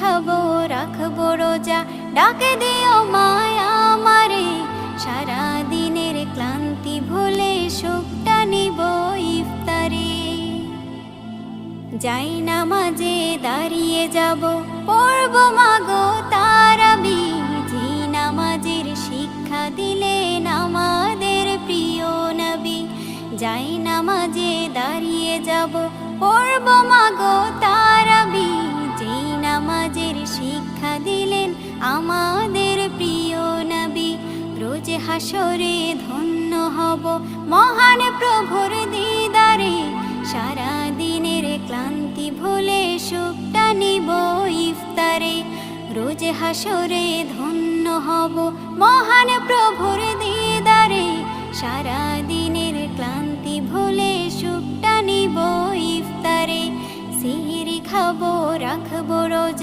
খাবো রাখবো রোজা, ডাকে দিও মায়া আমারে। সারা দিনের ক্লান্তি ভুলে সুখটা নিব ইফতারে। যাই নামাজে দাঁড়িয়ে যাব, পড়ব মাগো তারাবি। যে নামাজের শিক্ষা দিলেন আমাদের প্রিয় নবী। যাই নামাজে দাঁড়িয়ে যাব, পড়ব মাগো তারাবি। যে নামাজের শিক্ষা দিলেন আমাদের প্রিয় নবী। রোজ হাসরে ধন্য হব মহান প্রভুর দিদারে। সারা দিনের ক্লান্তি ভুলে সুখটা নিব ইফতারে। রোজ হাসরে ধন্য হব মহান প্রভুর দিদারে। সারা দিনের ক্লান্তি ভুলে সুখটা নিব ইফতারে। সিহরি খাবো রাখবো রোজা।